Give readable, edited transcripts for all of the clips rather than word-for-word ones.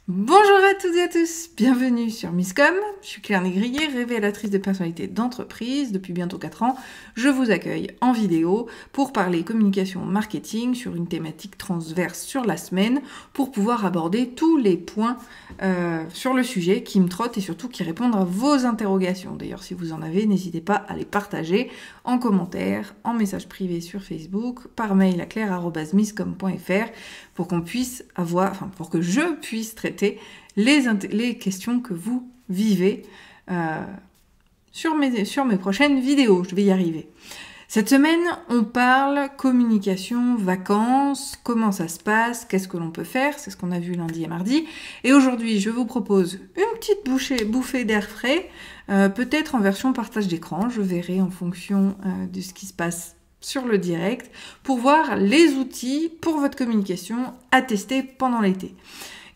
Bonjour à toutes et à tous, bienvenue sur Misscom. Je suis Claire Négrier, révélatrice de personnalité d'entreprise. Depuis bientôt 4 ans, je vous accueille en vidéo pour parler communication marketing sur une thématique transverse sur la semaine pour pouvoir aborder tous les points sur le sujet qui me trottent et surtout qui répondent à vos interrogations. D'ailleurs, si vous en avez, n'hésitez pas à les partager en commentaire, en message privé sur Facebook, par mail à claire@misscom.fr pour qu'on puisse pour que je puisse traiter les questions que vous vivez sur mes prochaines vidéos. Je vais y arriver. Cette semaine, on parle communication, vacances, comment ça se passe, qu'est-ce que l'on peut faire, c'est ce qu'on a vu lundi et mardi. Et aujourd'hui, je vous propose une petite bouffée d'air frais, peut-être en version partage d'écran, je verrai en fonction de ce qui se passe sur le direct, pour voir les outils pour votre communication à tester pendant l'été.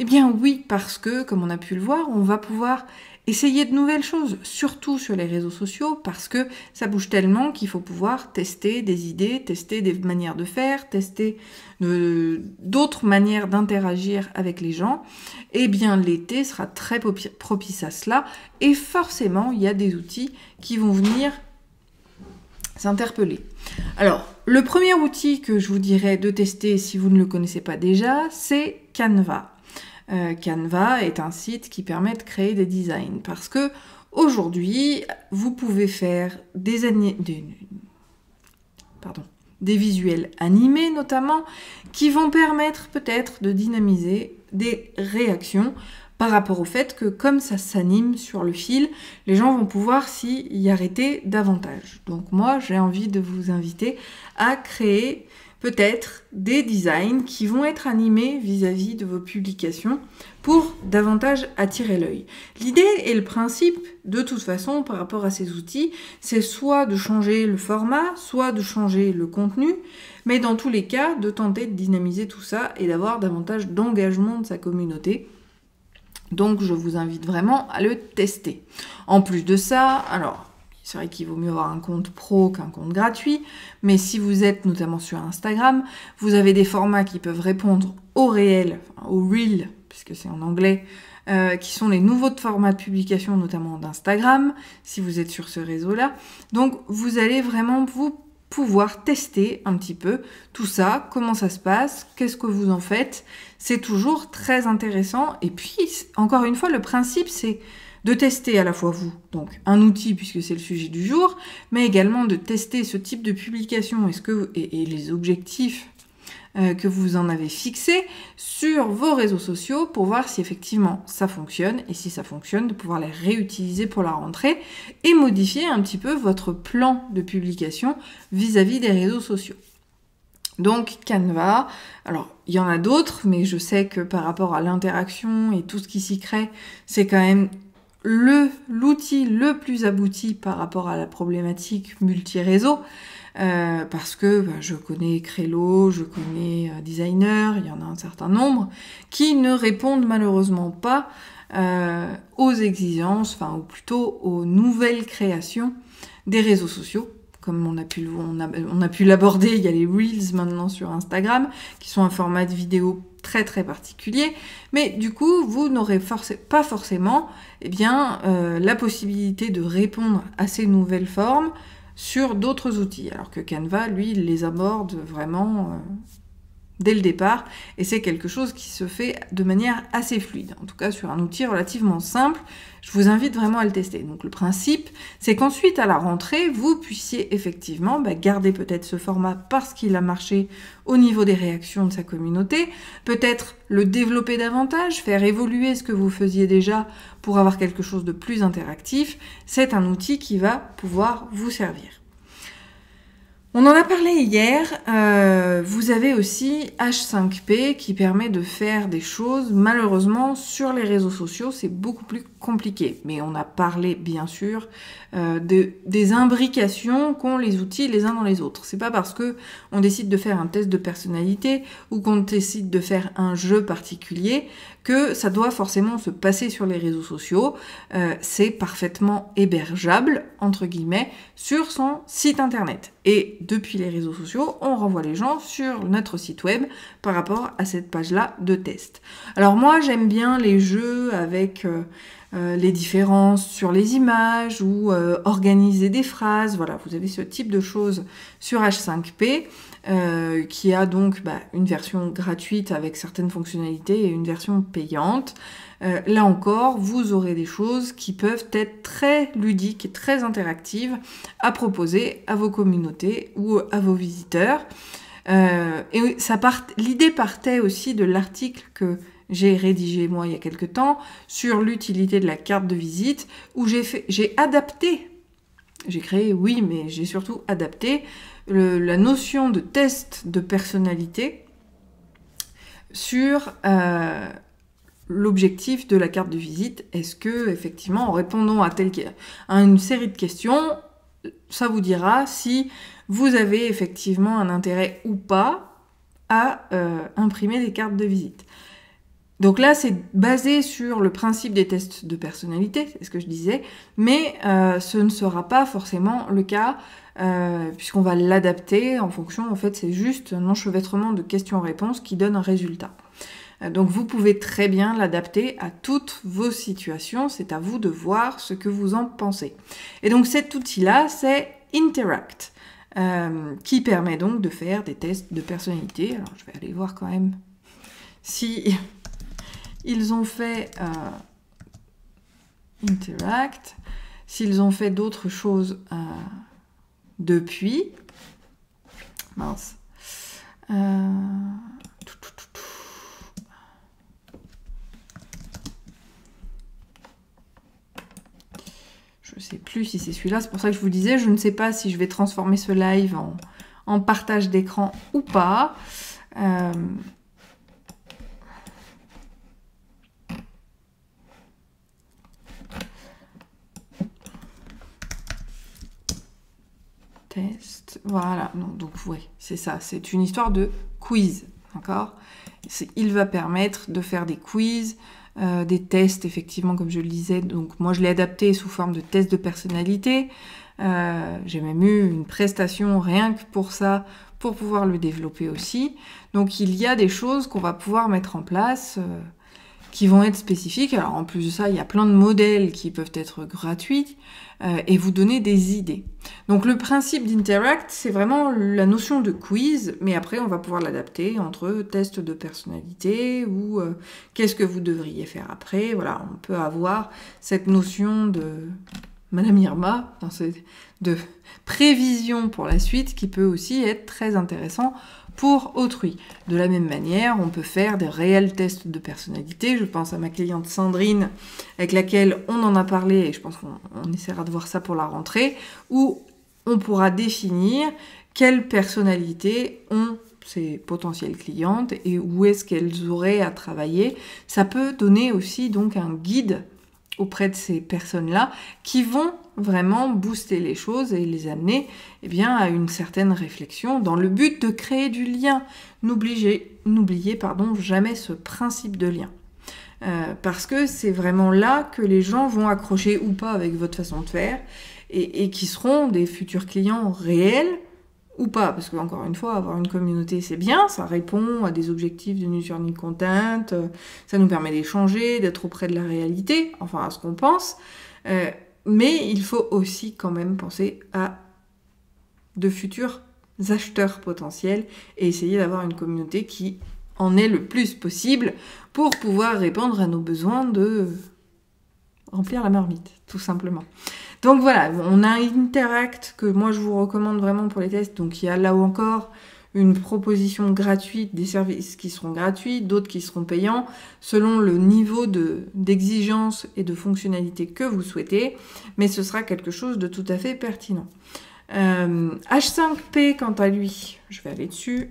Eh bien oui, parce que, comme on a pu le voir, on va pouvoir essayer de nouvelles choses, surtout sur les réseaux sociaux, parce que ça bouge tellement qu'il faut pouvoir tester des idées, tester des manières de faire, tester d'autres manières d'interagir avec les gens. Eh bien l'été sera très propice à cela, et forcément, il y a des outils qui vont venir s'interpeller. Alors, le premier outil que je vous dirais de tester si vous ne le connaissez pas déjà, c'est Canva. Canva est un site qui permet de créer des designs parce que aujourd'hui, vous pouvez faire des visuels animés notamment qui vont permettre peut-être de dynamiser des réactions par rapport au fait que comme ça s'anime sur le fil, les gens vont pouvoir s'y arrêter davantage. Donc moi, j'ai envie de vous inviter à créer peut-être des designs qui vont être animés vis-à-vis de vos publications pour davantage attirer l'œil. L'idée et le principe, de toute façon, par rapport à ces outils, c'est soit de changer le format, soit de changer le contenu, mais dans tous les cas, de tenter de dynamiser tout ça et d'avoir davantage d'engagement de sa communauté. Donc, je vous invite vraiment à le tester. En plus de ça, alors, c'est vrai qu'il vaut mieux avoir un compte pro qu'un compte gratuit, mais si vous êtes notamment sur Instagram, vous avez des formats qui peuvent répondre au réel, au reel, puisque c'est en anglais, qui sont les nouveaux formats de publication, notamment d'Instagram, si vous êtes sur ce réseau-là. Donc, vous allez vraiment pouvoir tester un petit peu tout ça, comment ça se passe, qu'est-ce que vous en faites. C'est toujours très intéressant. Et puis, encore une fois, le principe, c'est de tester à la fois vous, donc un outil puisque c'est le sujet du jour, mais également de tester ce type de publication et les objectifs que vous en avez fixés sur vos réseaux sociaux pour voir si effectivement ça fonctionne et si ça fonctionne, de pouvoir les réutiliser pour la rentrée et modifier un petit peu votre plan de publication vis-à-vis des réseaux sociaux. Donc Canva, alors il y en a d'autres, mais je sais que par rapport à l'interaction et tout ce qui s'y crée, c'est quand même l'outil le plus abouti par rapport à la problématique multi-réseau, parce que je connais Crello, je connais Designer, il y en a un certain nombre, qui ne répondent malheureusement pas aux exigences, ou plutôt aux nouvelles créations des réseaux sociaux. Comme on a pu l'aborder, il y a les Reels maintenant sur Instagram, qui sont un format de vidéo très très particulier, mais du coup, vous n'aurez pas forcément la possibilité de répondre à ces nouvelles formes sur d'autres outils, alors que Canva, lui, il les aborde vraiment dès le départ, et c'est quelque chose qui se fait de manière assez fluide, en tout cas sur un outil relativement simple. Je vous invite vraiment à le tester. Donc le principe, c'est qu'ensuite à la rentrée, vous puissiez effectivement garder peut-être ce format parce qu'il a marché au niveau des réactions de sa communauté, peut-être le développer davantage, faire évoluer ce que vous faisiez déjà pour avoir quelque chose de plus interactif. C'est un outil qui va pouvoir vous servir. On en a parlé hier, vous avez aussi H5P qui permet de faire des choses. Malheureusement, sur les réseaux sociaux, c'est beaucoup plus compliqué. Mais on a parlé, bien sûr, des imbrications qu'ont les outils les uns dans les autres. C'est pas parce que on décide de faire un test de personnalité ou qu'on décide de faire un jeu particulier que ça doit forcément se passer sur les réseaux sociaux. C'est parfaitement hébergeable, entre guillemets, sur son site internet. Et et depuis les réseaux sociaux, on renvoie les gens sur notre site web par rapport à cette page-là de test. Alors moi, j'aime bien les jeux avec les différences sur les images ou organiser des phrases. Voilà, vous avez ce type de choses sur H5P qui a donc une version gratuite avec certaines fonctionnalités et une version payante. Là encore, vous aurez des choses qui peuvent être très ludiques et très interactives à proposer à vos communautés ou à vos visiteurs. Et l'idée partait aussi de l'article que j'ai rédigé moi il y a quelque temps sur l'utilité de la carte de visite, où j'ai adapté, j'ai créé, oui, mais j'ai surtout adapté la notion de test de personnalité sur l'objectif de la carte de visite. Est-ce que, effectivement, en répondant à une série de questions, ça vous dira si vous avez effectivement un intérêt ou pas à imprimer des cartes de visite. Donc là, c'est basé sur le principe des tests de personnalité, c'est ce que je disais, mais ce ne sera pas forcément le cas, puisqu'on va l'adapter en fonction, en fait, c'est juste un enchevêtrement de questions-réponses qui donne un résultat. Donc vous pouvez très bien l'adapter à toutes vos situations, c'est à vous de voir ce que vous en pensez. Et donc cet outil-là, c'est Interact, qui permet donc de faire des tests de personnalité. Alors je vais aller voir quand même si ils ont fait Interact, s'ils ont fait d'autres choses depuis. Mince. Je ne sais plus si c'est celui-là, c'est pour ça que je vous disais, je ne sais pas si je vais transformer ce live en partage d'écran ou pas. Test, voilà, donc oui, c'est ça, c'est une histoire de quiz, d'accord? Il va permettre de faire des quiz, des tests, effectivement, comme je le disais. Donc moi, je l'ai adapté sous forme de test de personnalité. J'ai même eu une prestation rien que pour ça, pour pouvoir le développer aussi. Donc il y a des choses qu'on va pouvoir mettre en place qui vont être spécifiques. Alors en plus de ça, il y a plein de modèles qui peuvent être gratuits et vous donner des idées. Donc le principe d'Interact, c'est vraiment la notion de quiz, mais après on va pouvoir l'adapter entre tests de personnalité ou qu'est-ce que vous devriez faire après. Voilà, on peut avoir cette notion de Madame Irma, de prévision pour la suite, qui peut aussi être très intéressant pour autrui. De la même manière, on peut faire des réels tests de personnalité. Je pense à ma cliente Sandrine, avec laquelle on en a parlé, et je pense qu'on essaiera de voir ça pour la rentrée, où on pourra définir quelle personnalité ont ces potentielles clientes et où est-ce qu'elles auraient à travailler. Ça peut donner aussi donc un guide auprès de ces personnes-là qui vont vraiment booster les choses et les amener à une certaine réflexion dans le but de créer du lien. N'oubliez jamais ce principe de lien. Parce que c'est vraiment là que les gens vont accrocher ou pas avec votre façon de faire et qui seront des futurs clients réels ou pas. Parce que, encore une fois, avoir une communauté, c'est bien, ça répond à des objectifs de New Journey Content, ça nous permet d'échanger, d'être auprès de la réalité, enfin à ce qu'on pense. Mais il faut aussi quand même penser à de futurs acheteurs potentiels et essayer d'avoir une communauté qui en est le plus possible pour pouvoir répondre à nos besoins de remplir la marmite, tout simplement. Donc voilà, on a Interact que moi je vous recommande vraiment pour les tests. Donc il y a là encore une proposition gratuite, des services qui seront gratuits, d'autres qui seront payants, selon le niveau d'exigence et de fonctionnalité que vous souhaitez, mais ce sera quelque chose de tout à fait pertinent. H5P, quant à lui, je vais aller dessus,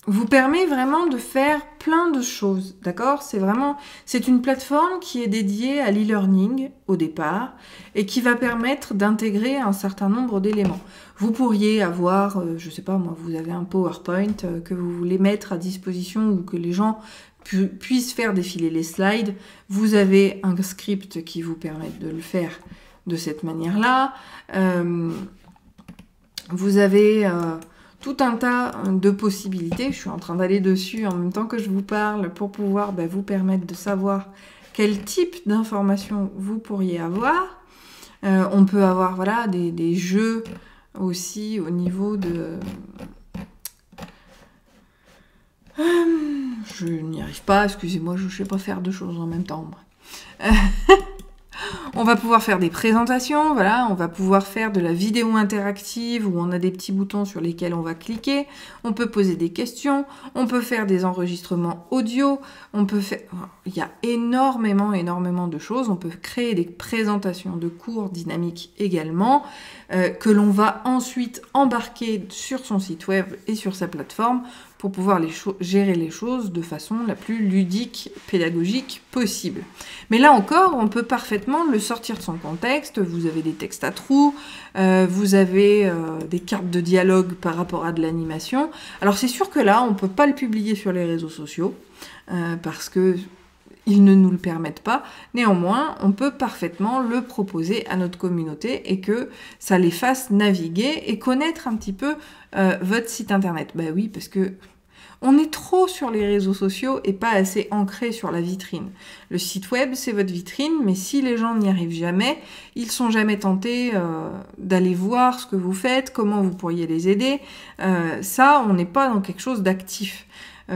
vous permet vraiment de faire plein de choses, d'accord? C'est une plateforme qui est dédiée à l'e-learning au départ et qui va permettre d'intégrer un certain nombre d'éléments. Vous pourriez avoir, je sais pas moi, vous avez un PowerPoint que vous voulez mettre à disposition ou que les gens puissent faire défiler les slides. Vous avez un script qui vous permet de le faire de cette manière-là. Vous avez tout un tas de possibilités. Je suis en train d'aller dessus en même temps que je vous parle pour pouvoir vous permettre de savoir quel type d'informations vous pourriez avoir. On peut avoir voilà, des jeux aussi au niveau de... je n'y arrive pas, excusez-moi, je ne sais pas faire deux choses en même temps. On va pouvoir faire des présentations, voilà, on va pouvoir faire de la vidéo interactive où on a des petits boutons sur lesquels on va cliquer, on peut poser des questions, on peut faire des enregistrements audio, on peut faire... Il y a énormément de choses, on peut créer des présentations de cours dynamiques également, que l'on va ensuite embarquer sur son site web et sur sa plateforme pour pouvoir gérer les choses de façon la plus ludique, pédagogique possible. Mais là encore, on peut parfaitement le sortir de son contexte. Vous avez des textes à trous, vous avez des cartes de dialogue par rapport à de l'animation. Alors c'est sûr que là, on ne peut pas le publier sur les réseaux sociaux, parce que ils ne nous le permettent pas. Néanmoins, on peut parfaitement le proposer à notre communauté et que ça les fasse naviguer et connaître un petit peu votre site internet. Ben oui, parce que on est trop sur les réseaux sociaux et pas assez ancré sur la vitrine. Le site web, c'est votre vitrine, mais si les gens n'y arrivent jamais, ils sont jamais tentés d'aller voir ce que vous faites, comment vous pourriez les aider. Ça, on n'est pas dans quelque chose d'actif.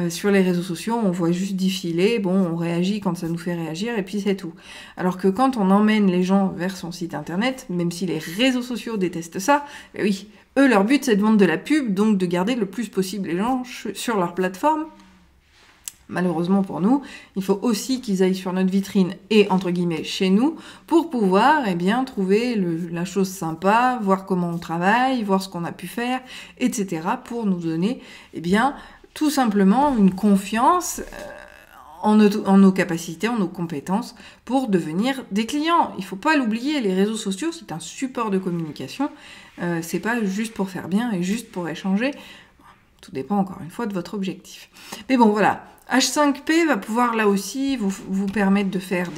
Sur les réseaux sociaux, on voit juste défiler, bon, on réagit quand ça nous fait réagir, et puis c'est tout. Alors que quand on emmène les gens vers son site internet, même si les réseaux sociaux détestent ça, oui, eux, leur but, c'est de vendre de la pub, donc de garder le plus possible les gens sur leur plateforme. Malheureusement pour nous, il faut aussi qu'ils aillent sur notre vitrine et, entre guillemets, chez nous, pour pouvoir, trouver la chose sympa, voir comment on travaille, voir ce qu'on a pu faire, etc., pour nous donner, tout simplement une confiance en nos capacités, en nos compétences pour devenir des clients. Il ne faut pas l'oublier, les réseaux sociaux, c'est un support de communication. C'est pas juste pour faire bien et juste pour échanger. Tout dépend encore une fois de votre objectif. Mais bon, voilà. H5P va pouvoir là aussi vous permettre de faire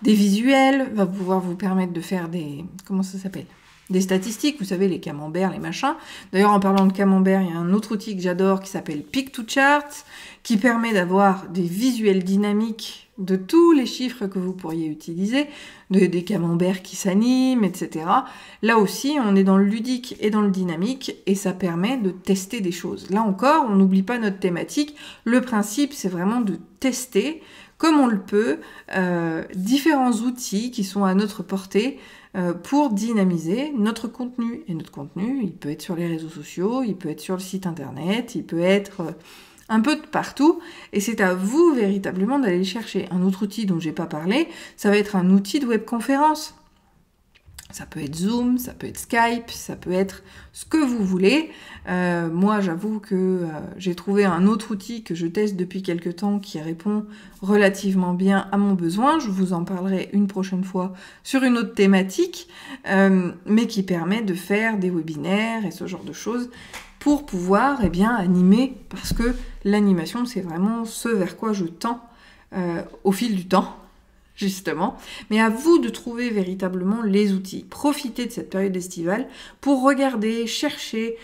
des visuels, va pouvoir vous permettre de faire des... Comment ça s'appelle ? Des statistiques, vous savez, les camemberts, les machins. D'ailleurs, en parlant de camembert, il y a un autre outil que j'adore qui s'appelle Pick2Chart, qui permet d'avoir des visuels dynamiques de tous les chiffres que vous pourriez utiliser, des camemberts qui s'animent, etc. Là aussi, on est dans le ludique et dans le dynamique, et ça permet de tester des choses. Là encore, on n'oublie pas notre thématique. Le principe, c'est vraiment de tester, comme on le peut, différents outils qui sont à notre portée, pour dynamiser notre contenu. Et notre contenu, il peut être sur les réseaux sociaux, il peut être sur le site internet, il peut être un peu de partout. Et c'est à vous véritablement d'aller chercher. Un autre outil dont j'ai pas parlé, ça va être un outil de webconférence. Ça peut être Zoom, ça peut être Skype, ça peut être ce que vous voulez. Moi, j'avoue que j'ai trouvé un autre outil que je teste depuis quelques temps qui répond relativement bien à mon besoin. Je vous en parlerai une prochaine fois sur une autre thématique, mais qui permet de faire des webinaires et ce genre de choses pour pouvoir animer, parce que l'animation, c'est vraiment ce vers quoi je tends au fil du temps. Justement, mais à vous de trouver véritablement les outils. Profitez de cette période estivale pour regarder, chercher.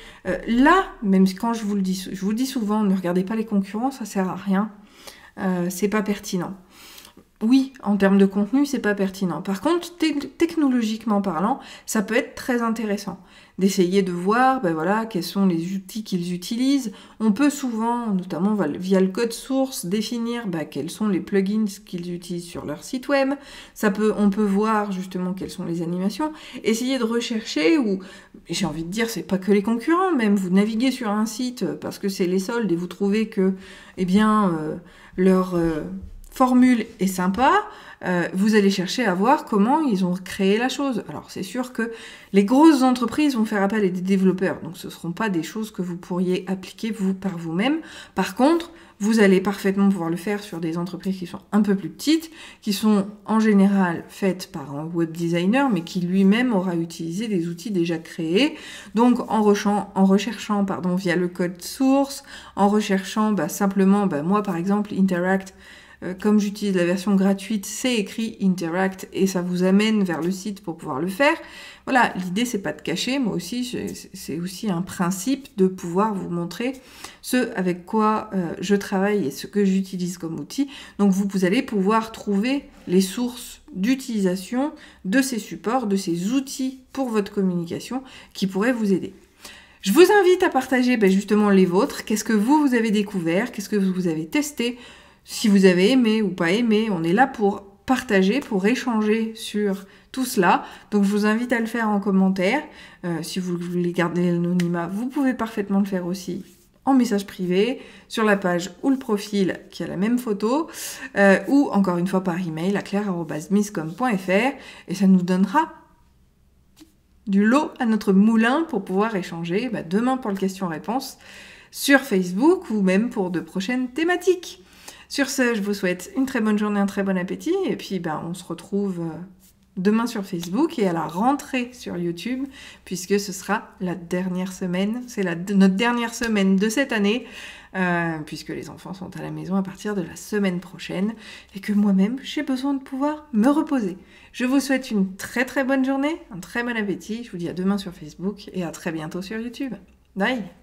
Là, même quand je vous le dis souvent, ne regardez pas les concurrents, ça sert à rien. C'est pas pertinent. Oui, en termes de contenu, c'est pas pertinent. Par contre, technologiquement parlant, ça peut être très intéressant d'essayer de voir quels sont les outils qu'ils utilisent. On peut souvent, notamment via le code source, définir quels sont les plugins qu'ils utilisent sur leur site web. On peut voir justement quelles sont les animations, essayer de rechercher, ou j'ai envie de dire, c'est pas que les concurrents, même vous naviguez sur un site parce que c'est les soldes et vous trouvez que leur formule est sympa, vous allez chercher à voir comment ils ont créé la chose. Alors c'est sûr que les grosses entreprises vont faire appel à des développeurs, donc ce ne seront pas des choses que vous pourriez appliquer par vous-même. Par contre, vous allez parfaitement pouvoir le faire sur des entreprises qui sont un peu plus petites, qui sont en général faites par un web designer, mais qui lui-même aura utilisé des outils déjà créés. Donc en recherchant via le code source, en recherchant simplement, moi par exemple, Interact, comme j'utilise la version gratuite, c'est écrit Interact et ça vous amène vers le site pour pouvoir le faire. Voilà, l'idée c'est pas de cacher, moi aussi c'est aussi un principe de pouvoir vous montrer ce avec quoi je travaille et ce que j'utilise comme outil. Donc vous allez pouvoir trouver les sources d'utilisation de ces supports, de ces outils pour votre communication qui pourraient vous aider. Je vous invite à partager justement les vôtres. Qu'est-ce que vous avez découvert? Qu'est-ce que vous avez testé? Si vous avez aimé ou pas aimé, on est là pour partager, pour échanger sur tout cela. Donc je vous invite à le faire en commentaire. Si vous voulez garder l'anonymat, vous pouvez parfaitement le faire aussi en message privé, sur la page ou le profil qui a la même photo, ou encore une fois par email à claire@misscom.fr, et ça nous donnera du lot à notre moulin pour pouvoir échanger demain pour le question-réponse sur Facebook ou même pour de prochaines thématiques. Sur ce, je vous souhaite une très bonne journée, un très bon appétit, et puis on se retrouve demain sur Facebook et à la rentrée sur YouTube, puisque ce sera la dernière semaine, c'est notre dernière semaine de cette année, puisque les enfants sont à la maison à partir de la semaine prochaine, et que moi-même, j'ai besoin de pouvoir me reposer. Je vous souhaite une très très bonne journée, un très bon appétit, je vous dis à demain sur Facebook, et à très bientôt sur YouTube. Bye!